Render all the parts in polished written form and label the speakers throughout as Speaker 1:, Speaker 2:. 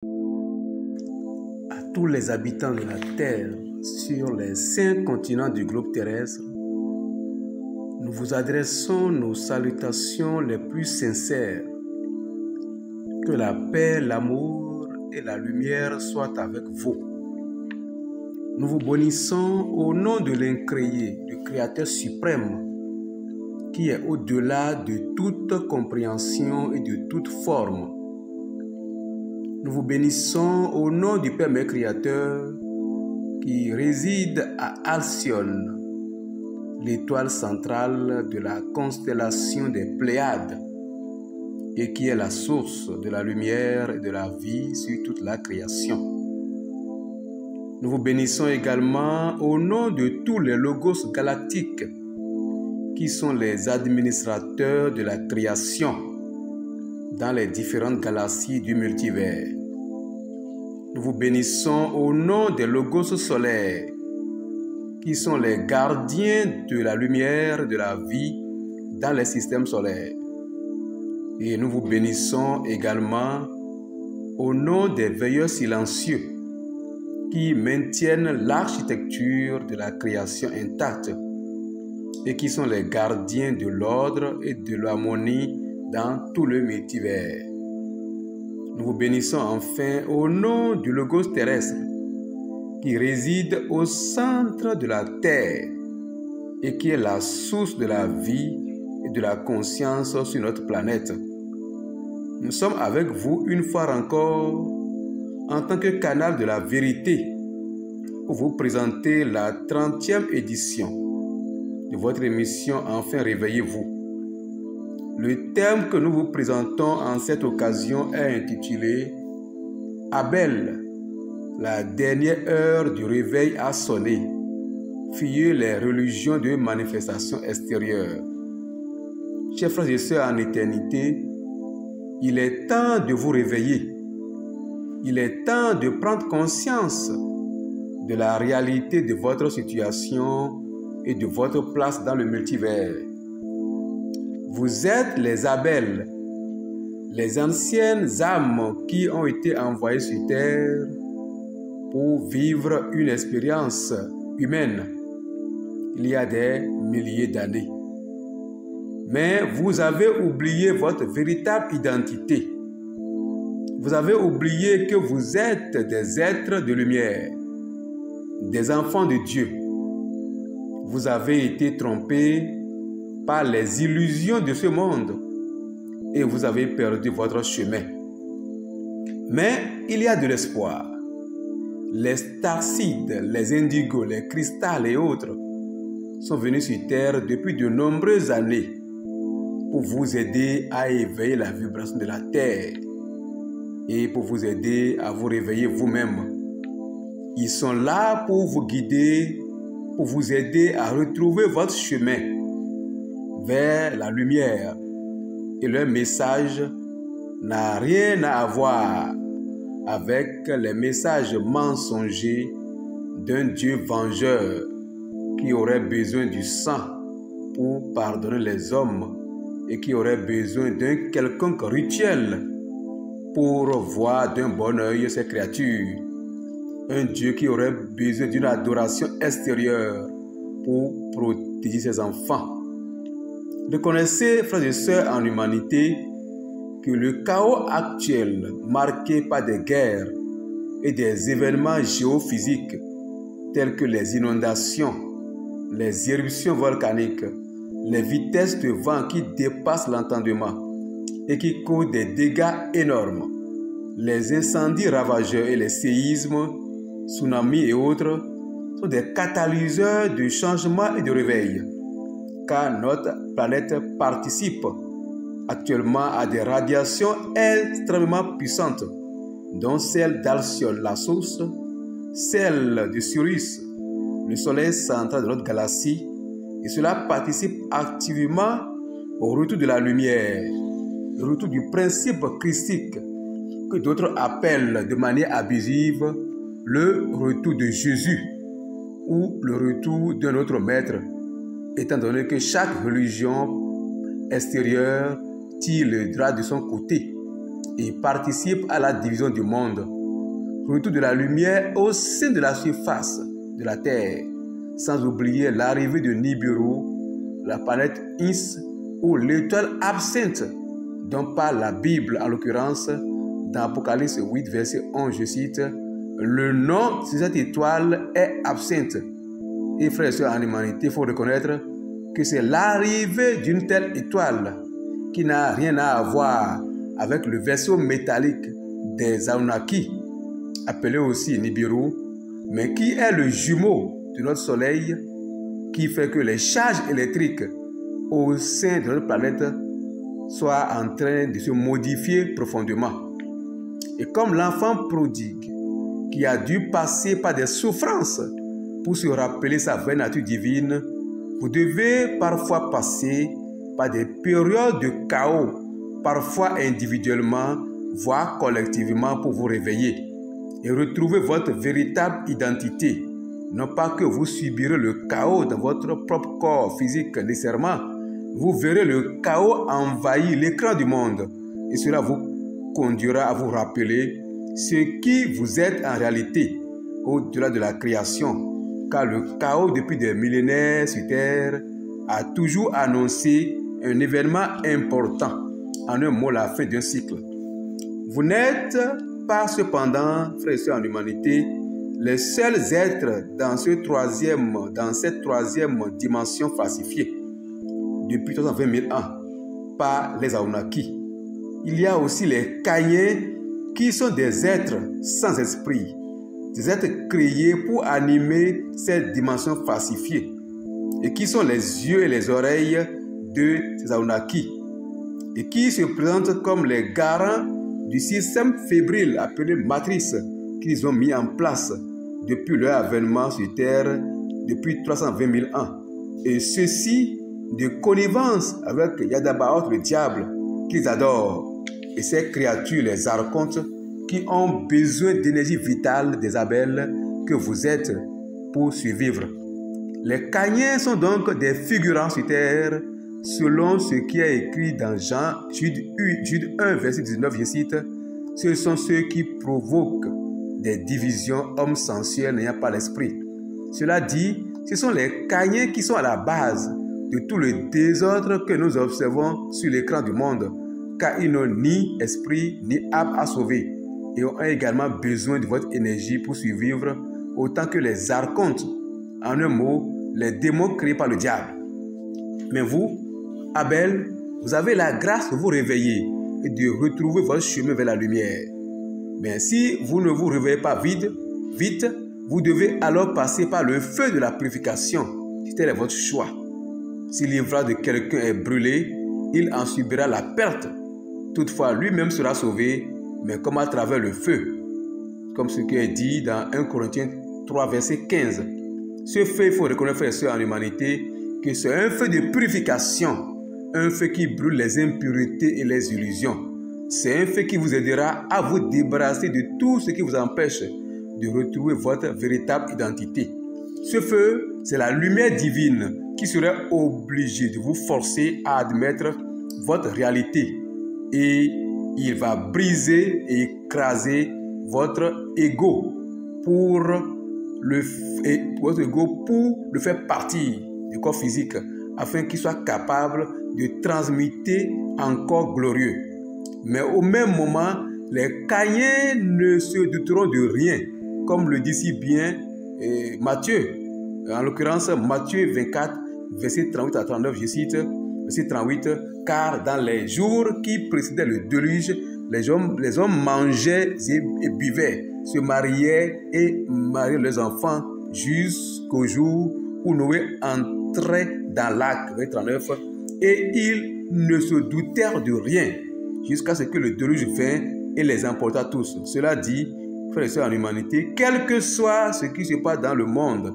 Speaker 1: À tous les habitants de la Terre sur les 5 continents du globe terrestre, nous vous adressons nos salutations les plus sincères. Que la paix, l'amour et la lumière soient avec vous. Nous vous bénissons au nom de l'incréé, du Créateur suprême, qui est au-delà de toute compréhension et de toute forme. Nous vous bénissons au nom du Père Créateur qui réside à Alcyone, l'étoile centrale de la constellation des Pléiades et qui est la source de la lumière et de la vie sur toute la création. Nous vous bénissons également au nom de tous les logos galactiques qui sont les administrateurs de la création dans les différentes galaxies du multivers. Nous vous bénissons au nom des logos solaires qui sont les gardiens de la lumière, de la vie dans les systèmes solaires. Et nous vous bénissons également au nom des veilleurs silencieux qui maintiennent l'architecture de la création intacte et qui sont les gardiens de l'ordre et de l'harmonie dans tout le multivers. Nous vous bénissons enfin au nom du Logos terrestre qui réside au centre de la Terre et qui est la source de la vie et de la conscience sur notre planète. Nous sommes avec vous une fois encore en tant que canal de la vérité pour vous présenter la 30e édition de votre émission Enfin Réveillez-vous. Le thème que nous vous présentons en cette occasion est intitulé « Abel, la dernière heure du réveil a sonné, fuyez les religions de manifestation extérieure ». Chers frères et sœurs en éternité, il est temps de vous réveiller. Il est temps de prendre conscience de la réalité de votre situation et de votre place dans le multivers. Vous êtes les Abel, les anciennes âmes qui ont été envoyées sur terre pour vivre une expérience humaine il y a des milliers d'années. Mais vous avez oublié votre véritable identité. Vous avez oublié que vous êtes des êtres de lumière, des enfants de Dieu. Vous avez été trompés par les illusions de ce monde et vous avez perdu votre chemin. Mais il y a de l'espoir. Les starcides, les indigos, les cristals et autres sont venus sur terre depuis de nombreuses années pour vous aider à éveiller la vibration de la terre et pour vous aider à vous réveiller vous-même. Ils sont là pour vous guider, pour vous aider à retrouver votre chemin vers la lumière. Et leur message n'a rien à voir avec les messages mensongers d'un Dieu vengeur qui aurait besoin du sang pour pardonner les hommes et qui aurait besoin d'un quelconque rituel pour voir d'un bon œil ses créatures. Un Dieu qui aurait besoin d'une adoration extérieure pour protéger ses enfants. Reconnaissez, frères et sœurs en humanité, que le chaos actuel, marqué par des guerres et des événements géophysiques tels que les inondations, les éruptions volcaniques, les vitesses de vent qui dépassent l'entendement et qui causent des dégâts énormes, les incendies ravageurs et les séismes, tsunamis et autres sont des catalyseurs de changement et de réveil, car notre planète participe actuellement à des radiations extrêmement puissantes, dont celle d'Alcyone, la source, celle de Sirius, le soleil central de notre galaxie, et cela participe activement au retour de la lumière, le retour du principe christique, que d'autres appellent de manière abusive le retour de Jésus ou le retour d'un autre maître, étant donné que chaque religion extérieure tire le drap de son côté et participe à la division du monde. Retour de la lumière au sein de la surface de la Terre, sans oublier l'arrivée de Nibiru, la planète Is ou l'étoile absente dont parle la Bible, en l'occurrence dans Apocalypse 8, verset 11, je cite, « Le nom de cette étoile est absente. » Et frères et sœurs en humanité, il faut reconnaître que c'est l'arrivée d'une telle étoile qui n'a rien à voir avec le vaisseau métallique des Anunnaki, appelé aussi Nibiru, mais qui est le jumeau de notre Soleil, qui fait que les charges électriques au sein de notre planète soient en train de se modifier profondément. Et comme l'enfant prodigue, qui a dû passer par des souffrances pour se rappeler sa vraie nature divine, vous devez parfois passer par des périodes de chaos, parfois individuellement, voire collectivement pour vous réveiller et retrouver votre véritable identité. Non pas que vous subirez le chaos dans votre propre corps physique nécessairement, vous verrez le chaos envahir l'écran du monde et cela vous conduira à vous rappeler ce qui vous êtes en réalité au-delà de la création. Car le chaos depuis des millénaires sur Terre a toujours annoncé un événement important, en un mot la fin d'un cycle. Vous n'êtes pas cependant, frères et sœurs en humanité, les seuls êtres dans cette troisième dimension falsifiée depuis 320 000 ans par les Anunnaki. Il y a aussi les Caïens qui sont des êtres sans esprit, des êtres créés pour animer cette dimension falsifiée et qui sont les yeux et les oreilles de ces Anunnaki et qui se présentent comme les garants du système fébrile appelé matrice qu'ils ont mis en place depuis leur avènement sur Terre depuis 320 000 ans. Et ceci de connivence avec Yadabaoth, le diable, qu'ils adorent, et ces créatures, les archontes, qui ont besoin d'énergie vitale des Abel que vous êtes pour survivre. Les Caïens sont donc des figurants sur Terre, selon ce qui est écrit dans Jude 1, verset 19, je cite, « Ce sont ceux qui provoquent des divisions hommes sensuels n'ayant pas l'esprit. » Cela dit, ce sont les Caïens qui sont à la base de tout le désordre que nous observons sur l'écran du monde, car ils n'ont ni esprit ni âme à sauver et ont également besoin de votre énergie pour survivre, autant que les archontes, en un mot, les démons créés par le diable. Mais vous, Abel, vous avez la grâce de vous réveiller et de retrouver votre chemin vers la lumière. Mais si vous ne vous réveillez pas vite, vous devez alors passer par le feu de la purification, si tel est votre choix. Si l'ivraie de quelqu'un est brûlé, il en subira la perte. Toutefois, lui-même sera sauvé, mais comme à travers le feu. Comme ce qui est dit dans 1 Corinthiens 3, verset 15. Ce feu, il faut reconnaître, frères et sœurs, en humanité, que c'est un feu de purification, un feu qui brûle les impuretés et les illusions. C'est un feu qui vous aidera à vous débarrasser de tout ce qui vous empêche de retrouver votre véritable identité. Ce feu, c'est la lumière divine qui serait obligée de vous forcer à admettre votre réalité et il va briser et écraser votre ego pour le faire partir du corps physique afin qu'il soit capable de transmuter en corps glorieux. Mais au même moment, les Caïens ne se douteront de rien, comme le dit si bien Matthieu. En l'occurrence, Matthieu 24, verset 38 à 39, je cite, verset 38, « Car dans les jours qui précédaient le déluge, les hommes mangeaient et buvaient, se mariaient et mariaient leurs enfants jusqu'au jour où Noé entrait dans l'arc, verset 39, et ils ne se doutèrent de rien, jusqu'à ce que le déluge vint et les emporta tous. » Cela dit, frères et sœurs en humanité, quel que soit ce qui se passe dans le monde,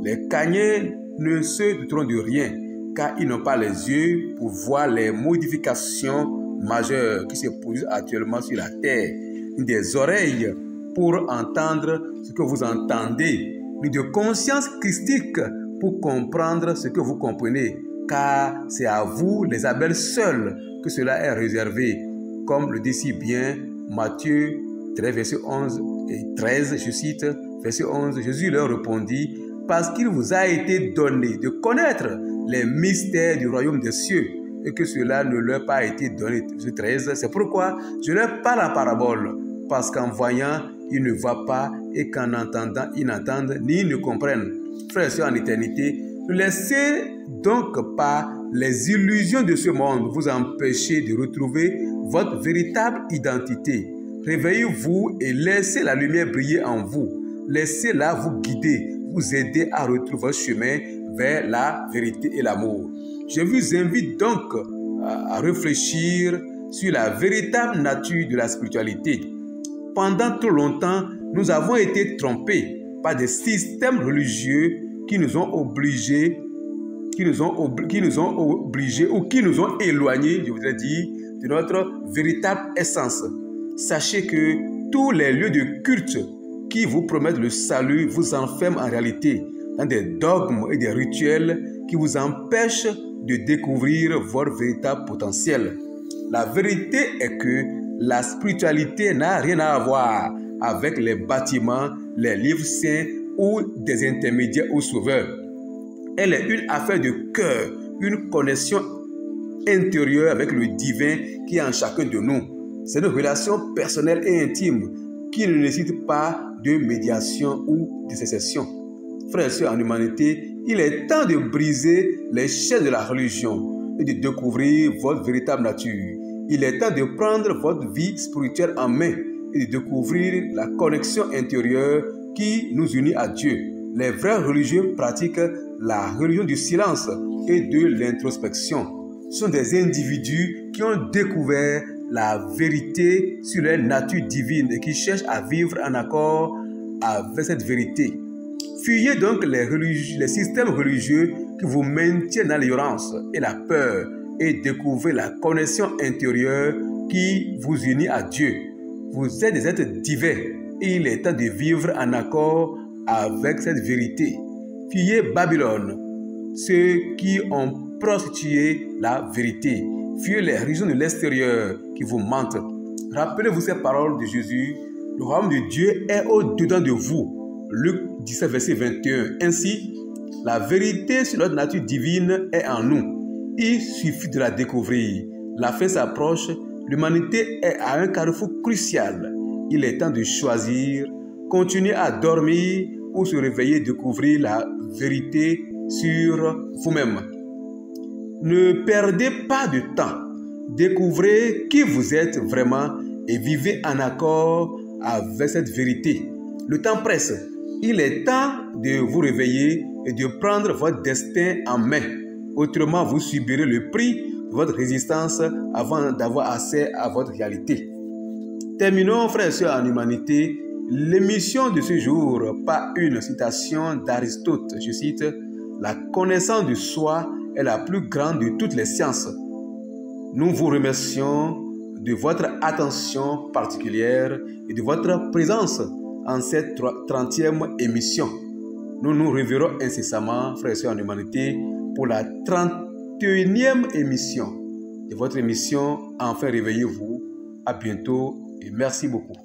Speaker 1: les Caïens ne se douteront de rien, car ils n'ont pas les yeux pour voir les modifications majeures qui se produisent actuellement sur la terre, ni des oreilles pour entendre ce que vous entendez, ni de conscience christique pour comprendre ce que vous comprenez, car c'est à vous, les Abel seuls, que cela est réservé, comme le dit si bien Matthieu 13, verset 11 et 13, je cite, verset 11, Jésus leur répondit, « Parce qu'il vous a été donné de connaître les mystères du royaume des cieux, et que cela ne leur a pas été donné. » Verset 13, c'est pourquoi je leur parle en parabole, parce qu'en voyant, ils ne voient pas, et qu'en entendant, ils n'entendent ni ne comprennent. Frères et sœurs en éternité, ne laissez donc pas les illusions de ce monde vous empêcher de retrouver votre véritable identité. Réveillez-vous et laissez la lumière briller en vous. Laissez-la vous guider, vous aider à retrouver votre chemin vers la vérité et l'amour. Je vous invite donc à réfléchir sur la véritable nature de la spiritualité. Pendant trop longtemps, nous avons été trompés par des systèmes religieux qui nous ont obligés ou qui nous ont éloignés, je voudrais dire, de notre véritable essence. Sachez que tous les lieux de culte qui vous promettent le salut vous enferment en réalité dans des dogmes et des rituels qui vous empêchent de découvrir votre véritable potentiel. La vérité est que la spiritualité n'a rien à voir avec les bâtiments, les livres saints ou des intermédiaires ou sauveurs. Elle est une affaire de cœur, une connexion intérieure avec le divin qui est en chacun de nous. C'est une relation personnelle et intime qui ne nécessite pas de médiation ou de sécession. Frères et sœurs en humanité, il est temps de briser les chaînes de la religion et de découvrir votre véritable nature. Il est temps de prendre votre vie spirituelle en main et de découvrir la connexion intérieure qui nous unit à Dieu. Les vrais religieux pratiquent la religion du silence et de l'introspection. Ce sont des individus qui ont découvert la vérité sur leur nature divine et qui cherchent à vivre en accord avec cette vérité. Fuyez donc les systèmes religieux qui vous maintiennent dans l'ignorance et la peur et découvrez la connexion intérieure qui vous unit à Dieu. Vous êtes des êtres divins et il est temps de vivre en accord avec cette vérité. Fuyez Babylone, ceux qui ont prostitué la vérité. Fuyez les religions de l'extérieur qui vous mentent. Rappelez-vous ces paroles de Jésus. Le royaume de Dieu est au-dedans de vous. Luc 17, verset 21. Ainsi, la vérité sur notre nature divine est en nous. Il suffit de la découvrir. La fin s'approche. L'humanité est à un carrefour crucial. Il est temps de choisir, continuer à dormir ou se réveiller et découvrir la vérité sur vous-même. Ne perdez pas de temps. Découvrez qui vous êtes vraiment et vivez en accord avec cette vérité. Le temps presse. Il est temps de vous réveiller et de prendre votre destin en main. Autrement, vous subirez le prix de votre résistance avant d'avoir accès à votre réalité. Terminons, frères et sœurs en humanité, l'émission de ce jour par une citation d'Aristote. Je cite, « La connaissance de soi est la plus grande de toutes les sciences. » Nous vous remercions de votre attention particulière et de votre présence en cette 30e émission. Nous nous reverrons incessamment, frères et sœurs en humanité, pour la 31e émission de votre émission. Enfin, réveillez-vous. À bientôt et merci beaucoup.